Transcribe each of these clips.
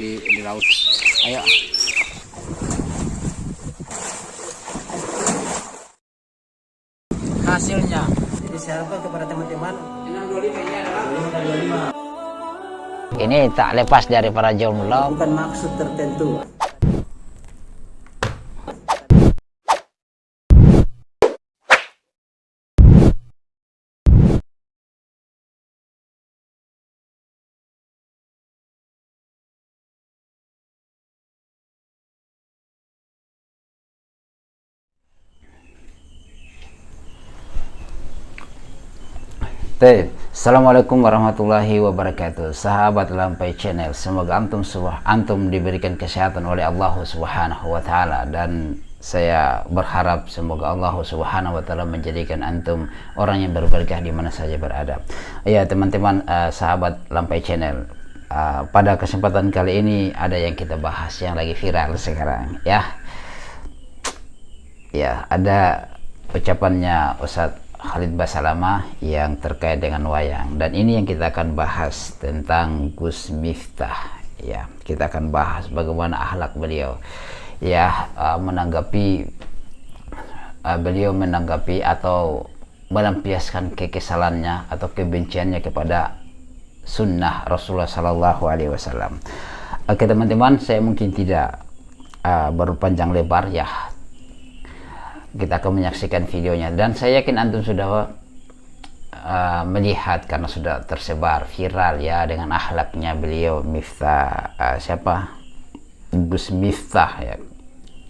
di laut. Ayo. Hasilnya. Jadi saya harapkan kepada teman-teman 625 ini adalah 525. Ini tak lepas dari para jomblo. Bukan maksud tertentu. Assalamualaikum warahmatullahi wabarakatuh. Sahabat Lampai Channel, semoga antum diberikan kesehatan oleh Allah Subhanahu wa taala, dan saya berharap semoga Allah Subhanahu wa taala menjadikan antum orang yang berberkah di mana saja berada. Ya teman-teman, sahabat Lampai Channel, pada kesempatan kali ini ada yang kita bahas yang lagi viral sekarang, ya. Ya, ada ucapannya Ustadz Khalid Basalamah yang terkait dengan wayang, dan ini yang kita akan bahas tentang Gus Miftah. Ya, kita akan bahas bagaimana akhlak beliau, ya, beliau menanggapi atau melampiaskan kekesalannya atau kebenciannya kepada sunnah Rasulullah Sallallahu Alaihi Wasallam. Oke teman-teman, saya mungkin tidak berpanjang lebar, ya. Kita akan menyaksikan videonya, dan saya yakin antum sudah melihat karena sudah tersebar viral, ya, dengan akhlaknya beliau Miftah, Gus Miftah, ya.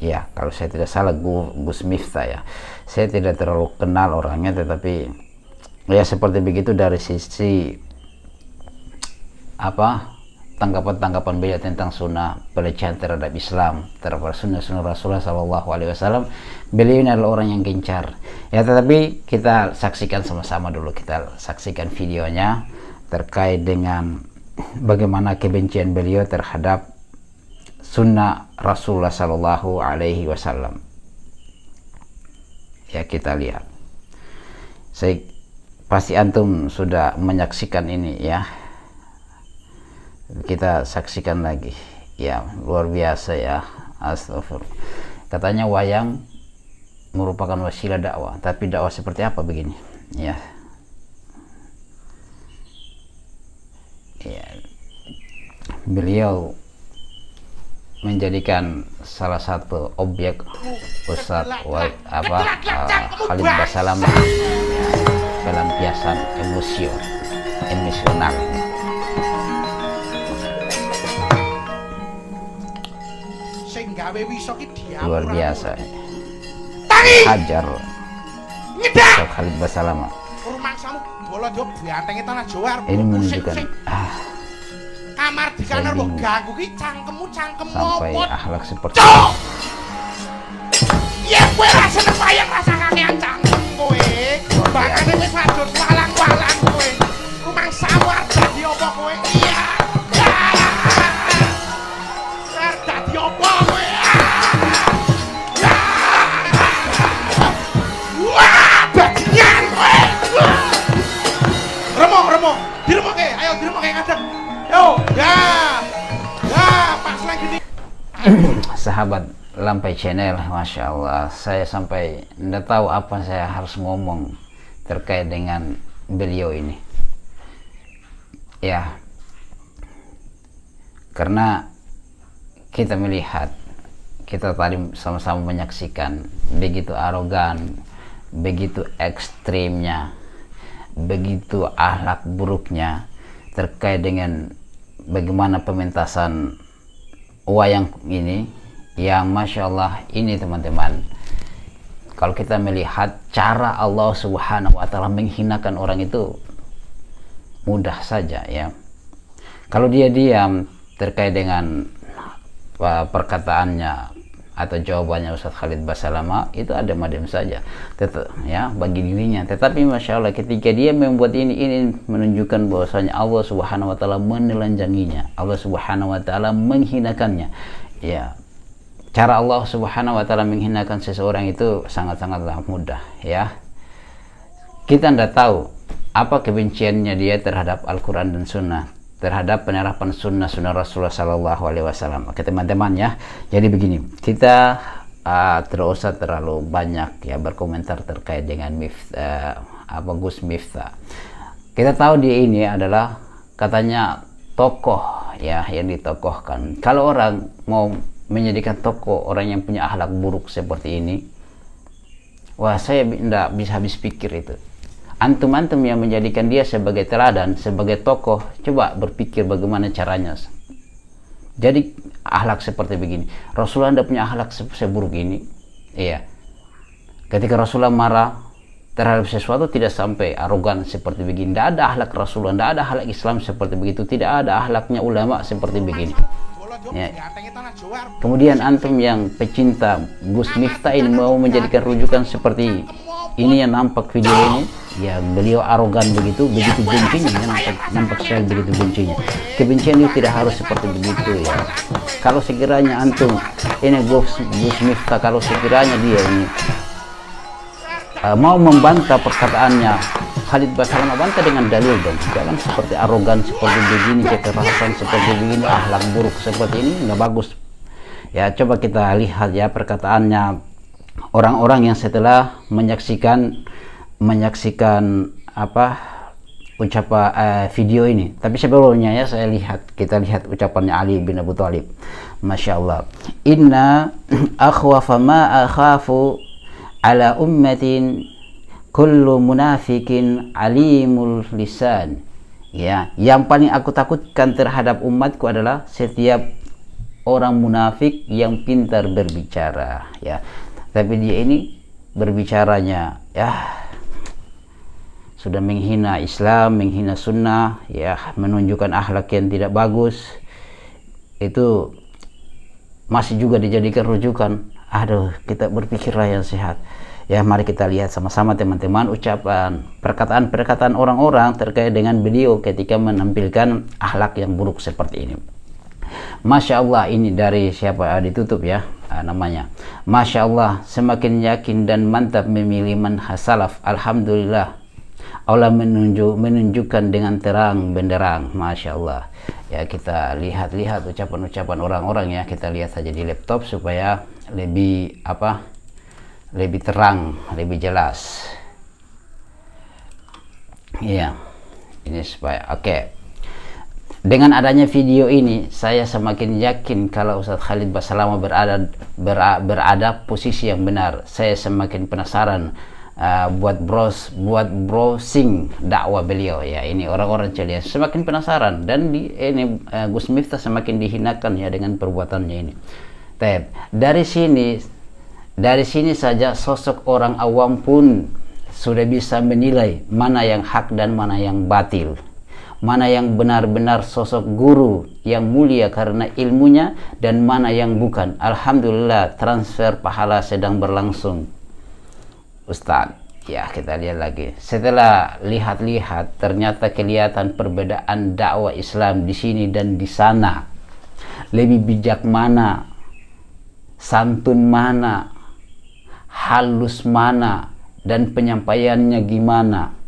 Ya, kalau saya tidak salah Gus Miftah, ya. Saya tidak terlalu kenal orangnya, tetapi ya seperti begitu dari sisi tanggapan beliau tentang sunnah, pelecehan terhadap Islam, terhadap sunnah Rasulullah Sallallahu Alaihi Wasallam. Beliau ini adalah orang yang gencar, ya. Tetapi kita saksikan sama-sama dulu, kita saksikan videonya terkait dengan bagaimana kebencian beliau terhadap sunnah Rasulullah Sallallahu Alaihi Wasallam. Ya, kita lihat. Saya pasti antum sudah menyaksikan ini, ya. Kita saksikan lagi, ya, luar biasa, ya. Astagfirullah. Katanya wayang merupakan wasilah dakwah, tapi dakwah seperti apa begini, ya. Ya, beliau menjadikan salah satu objek Ustadz Khalid Basalamah, ya, pelampiasan emosional. Luar biasa, hajar Ustadz Khalid Basalamah. Ini menunjukkan kamar di kamar lo ganggu ki cangkemmu sampai akhlak seperti ya kowe ra seneng wayang rasa kakean cangkem kowe bakane wis wadon walang-walang kowe rumangsamu arep dadi apa kowe iya arep dadi apa kowe wah bajingan kowe remok diremoke ayo diremoke ngadeg yo ya pas lagi nih. Sahabat Lampai Channel, Masya Allah, saya sampai tidak tahu apa saya harus ngomong terkait dengan beliau ini, ya. Karena kita melihat, kita tadi sama-sama menyaksikan begitu arogan, begitu ekstrimnya, begitu akhlak buruknya terkait dengan bagaimana pementasan wayang ini, yang Masya Allah ini teman-teman, kalau kita melihat cara Allah Subhanahu wa taala menghinakan orang itu mudah saja, ya. Kalau dia diam terkait dengan perkataannya atau jawabannya Ustadz Khalid Basalamah, itu ada madem saja, ya, bagi dirinya. Tetapi Masya Allah ketika dia membuat ini menunjukkan bahwasanya Allah Subhanahu wa taala menelanjanginya, Allah Subhanahu wa taala menghinakannya, ya. Cara Allah Subhanahu wa taala menghinakan seseorang itu sangat-sangatlah mudah, ya. Kita tidak tahu apa kebenciannya dia terhadap Al-Quran dan Sunnah, terhadap penerapan sunnah Rasulullah Sallallahu Alaihi Wasallam. Oke teman-teman ya, jadi begini, kita tidak usah terlalu banyak ya berkomentar terkait dengan Gus Miftah. Kita tahu dia ini adalah katanya tokoh ya yang ditokohkan. Kalau orang mau menjadikan tokoh orang yang punya akhlak buruk seperti ini, wah saya tidak bisa habis pikir itu. Antum-antum yang menjadikan dia sebagai teladan, sebagai tokoh, coba berpikir bagaimana caranya. Jadi akhlak seperti begini. Rasulullah tidak punya akhlak seburuk ini. Iya. Ketika Rasulullah marah terhadap sesuatu tidak sampai arogan seperti begini. Tidak ada akhlak Rasulullah, tidak ada akhlak Islam seperti begitu. Tidak ada akhlaknya ulama seperti begini. Ya. Kemudian antum yang pecinta Gus Miftah ini mau menjadikan rujukan seperti ini yang nampak video ini, ya beliau arogan begitu bencinya, nampak sekali begitu bencinya. Kebencian itu tidak harus seperti begitu ya. Kalau sekiranya antum ini Gus Miftah, kalau sekiranya dia ini mau membantah perkataannya Khalid Basalamah, bantah dengan dalil dong. Jangan seperti arogan seperti begini, kekerasan seperti begini, akhlak buruk seperti ini nggak bagus. Ya coba kita lihat ya perkataannya orang-orang yang setelah menyaksikan video ini. Tapi sebelumnya ya kita lihat ucapannya Ali bin Abi Thalib. Masya Allah. Inna akhwafa ma akhafu ala ummatin kullu munafikin alimul lisan. Ya, yang paling aku takutkan terhadap umatku adalah setiap orang munafik yang pintar berbicara ya. Tapi dia ini berbicaranya ya sudah menghina Islam, menghina sunnah ya, menunjukkan akhlak yang tidak bagus. Itu masih juga dijadikan rujukan. Aduh, kita berpikirlah yang sehat. Ya, mari kita lihat sama-sama teman-teman ucapan perkataan-perkataan orang-orang terkait dengan beliau ketika menampilkan akhlak yang buruk seperti ini. Masya Allah, ini dari siapa? Ditutup ya namanya. Masya Allah, semakin yakin dan mantap memilih manhaj salaf. Alhamdulillah, Allah menunjukkan dengan terang benderang. Masya Allah. Ya, kita lihat ucapan-ucapan orang-orang ya. Kita lihat saja di laptop supaya lebih terang, lebih jelas. Iya, ini supaya oke. Dengan adanya video ini, saya semakin yakin kalau Ustadz Khalid Basalamah berada posisi yang benar. Saya semakin penasaran buat browsing dakwah beliau ya. Ini orang-orang celia semakin penasaran, dan ini Gus Miftah semakin dihinakan ya dengan perbuatannya ini. Dari sini saja sosok orang awam pun sudah bisa menilai mana yang hak dan mana yang batil, mana yang benar-benar sosok guru yang mulia karena ilmunya dan mana yang bukan. Alhamdulillah, transfer pahala sedang berlangsung Ustadz. Ya, kita lihat lagi. Setelah lihat-lihat, ternyata kelihatan perbedaan dakwah Islam di sini dan di sana. Lebih bijak mana, santun mana, halus mana, dan penyampaiannya gimana.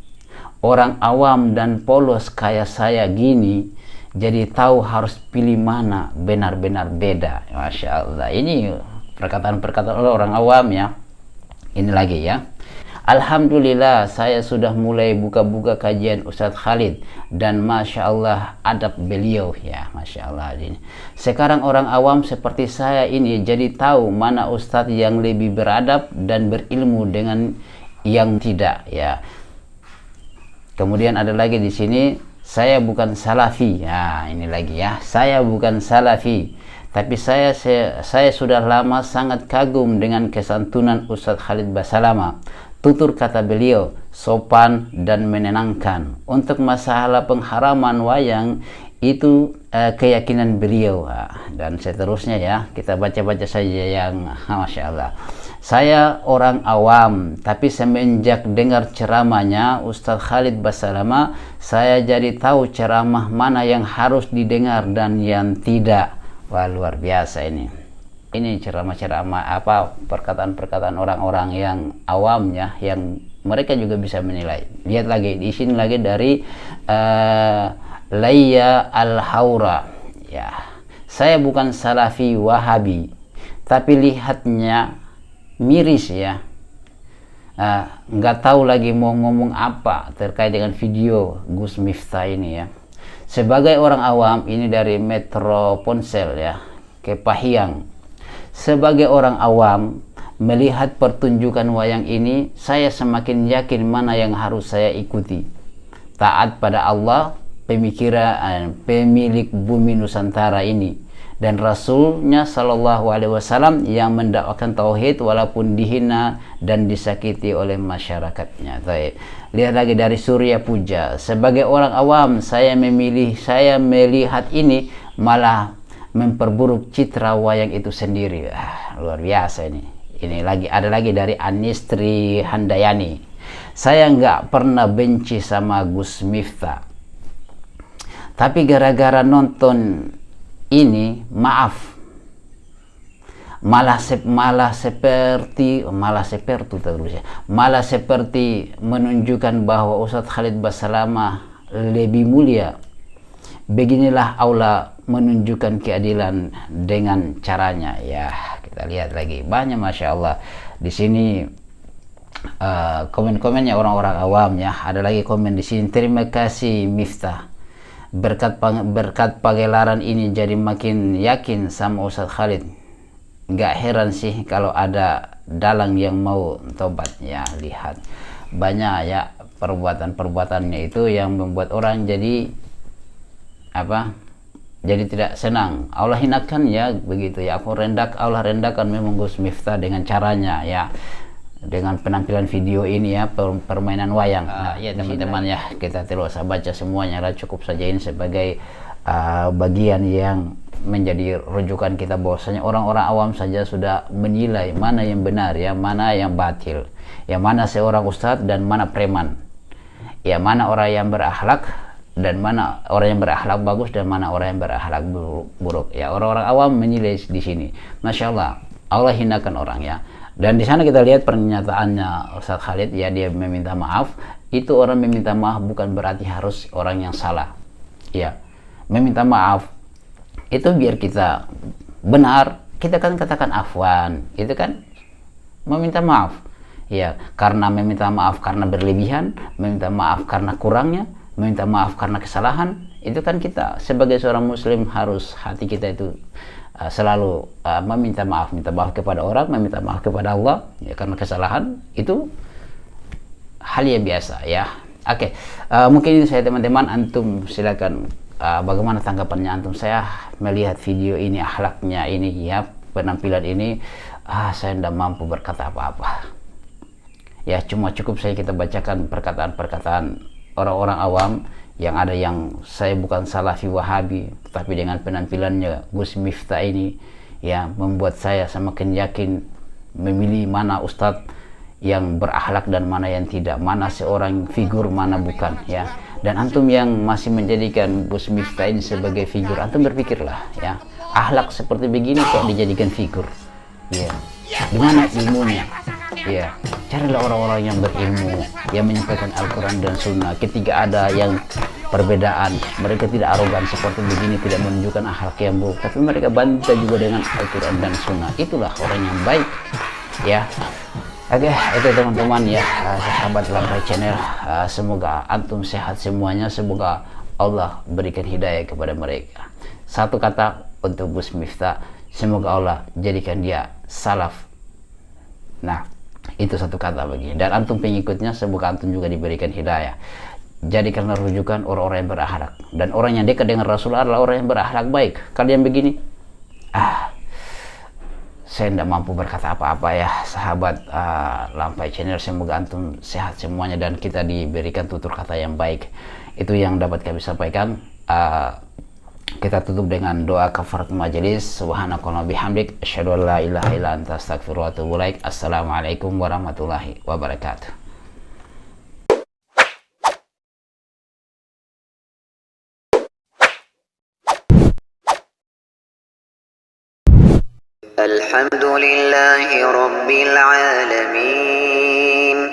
Orang awam dan polos kayak saya gini jadi tahu harus pilih mana, benar-benar beda. Masya Allah, ini perkataan-perkataan orang awam ya. Ini lagi ya. Alhamdulillah, saya sudah mulai buka-buka kajian Ustadz Khalid, dan Masya Allah adab beliau ya. Masya Allah ini. Sekarang orang awam seperti saya ini jadi tahu mana Ustadz yang lebih beradab dan berilmu dengan yang tidak ya. Kemudian ada lagi di sini, saya bukan salafi. Ya, ini lagi ya. Saya bukan salafi, tapi saya sudah lama sangat kagum dengan kesantunan Ustadz Khalid Basalamah. Tutur kata beliau sopan dan menenangkan. Untuk masalah pengharaman wayang itu keyakinan beliau, dan seterusnya ya. Kita baca-baca saja yang Masya Allah. Saya orang awam, tapi semenjak dengar ceramahnya Ustadz Khalid Basalamah, saya jadi tahu ceramah mana yang harus didengar dan yang tidak. Wah, luar biasa ini. Ini ceramah-ceramah perkataan-perkataan orang-orang yang awam ya, yang mereka juga bisa menilai. Lihat lagi di sini lagi dari Layya Al-Haura. Ya, saya bukan Salafi Wahabi, tapi lihatnya miris ya. Nggak tahu lagi mau ngomong apa terkait dengan video Gus Miftah ini ya. Sebagai orang awam, ini dari Metro Ponsel ya, Kepahiang. Sebagai orang awam melihat pertunjukan wayang ini, saya semakin yakin mana yang harus saya ikuti. Taat pada Allah, pemilik bumi Nusantara ini, dan Rasulnya Shallallahu Alaihi Wasallam yang mendakwakan tauhid walaupun dihina dan disakiti oleh masyarakatnya. Lihat lagi dari Surya Puja. Sebagai orang awam, saya melihat ini malah memperburuk citra wayang itu sendiri. Luar biasa ini. Ini lagi ada lagi dari Anistri Handayani. Saya nggak pernah benci sama Gus Miftah, tapi gara-gara nonton ini, maaf, malah seperti menunjukkan bahwa Ustadz Khalid Basalamah lebih mulia. Beginilah Allah menunjukkan keadilan dengan caranya. Ya, kita lihat lagi banyak, masya Allah. Di sini komen-komennya orang-orang awam ya. Ada lagi komen di sini. Terima kasih Miftah. Berkat pagelaran ini jadi makin yakin sama Ustadz Khalid. Nggak heran sih kalau ada dalang yang mau tobat ya. Lihat banyak ya perbuatannya itu yang membuat orang jadi jadi tidak senang. Allah hinakan ya, begitu ya. Allah rendahkan memang Gus Miftah dengan caranya ya, dengan penampilan video ini ya, permainan wayang. Ya teman-teman ya, kita tidak usah baca semuanya lah, cukup saja ini sebagai bagian yang menjadi rujukan kita, bahwasanya orang-orang awam saja sudah menilai mana yang benar ya, mana yang batil, yang mana seorang ustadz dan mana preman, ya mana orang yang berakhlak dan mana orang yang berakhlak bagus dan mana orang yang berakhlak buruk ya. Orang-orang awam menilai di sini. Masya Allah, Allah hinakan orang ya. Dan di sana kita lihat pernyataannya Ustadz Khalid ya, dia meminta maaf. Itu orang meminta maaf bukan berarti harus orang yang salah. Ya, meminta maaf itu biar kita benar, kita kan katakan afwan, itu kan meminta maaf. Ya, karena meminta maaf karena berlebihan, meminta maaf karena kurangnya, meminta maaf karena kesalahan, itu kan kita sebagai seorang muslim harus hati kita itu selalu meminta maaf kepada orang, meminta maaf kepada Allah ya, karena kesalahan itu hal yang biasa ya. Oke, mungkin ini saya teman-teman, antum silakan bagaimana tanggapannya antum. Saya melihat video ini, akhlaknya ini ya, penampilan ini, saya tidak mampu berkata apa-apa ya, cuma cukup saya kita bacakan perkataan-perkataan orang-orang awam. Yang ada yang saya bukan Salafi Wahabi, tapi dengan penampilannya Gus Miftah ini ya membuat saya semakin yakin memilih mana ustadz yang berakhlak dan mana yang tidak, mana seorang figur mana bukan ya. Dan antum yang masih menjadikan Gus Miftah ini sebagai figur, antum berpikirlah ya, akhlak seperti begini kok dijadikan figur ya, gimana ilmunya ya. Carilah orang-orang yang berilmu, yang menyampaikan Al-Quran dan Sunnah. Ketika ada yang perbedaan, mereka tidak arogan seperti begini, tidak menunjukkan akhlak yang buruk, tapi mereka bantah juga dengan Al-Quran dan Sunnah. Itulah orang yang baik ya. Oke, itu teman-teman ya, sahabat Lampai Channel, semoga antum sehat semuanya, semoga Allah berikan hidayah kepada mereka. Satu kata untuk Gus Miftah, semoga Allah jadikan dia salaf. Nah, itu satu kata begini. Dan antum pengikutnya, semoga antum juga diberikan hidayah. Jadikanlah rujukan orang-orang yang berakhlak, dan orang yang dekat dengan Rasulullah adalah orang yang berakhlak baik. Kalian begini, saya tidak mampu berkata apa-apa ya, sahabat Lampai Channel. Semoga antum sehat semuanya dan kita diberikan tutur kata yang baik. Itu yang dapat kami sampaikan. Kita tutup dengan doa kafaratul majelis. Subhanakallahumma bihamdik, asyhadu an la ilaha illa anta, astaghfiruka wa atubu ilaik. Assalamualaikum warahmatullahi wabarakatuh. الحمد لله رب العالمين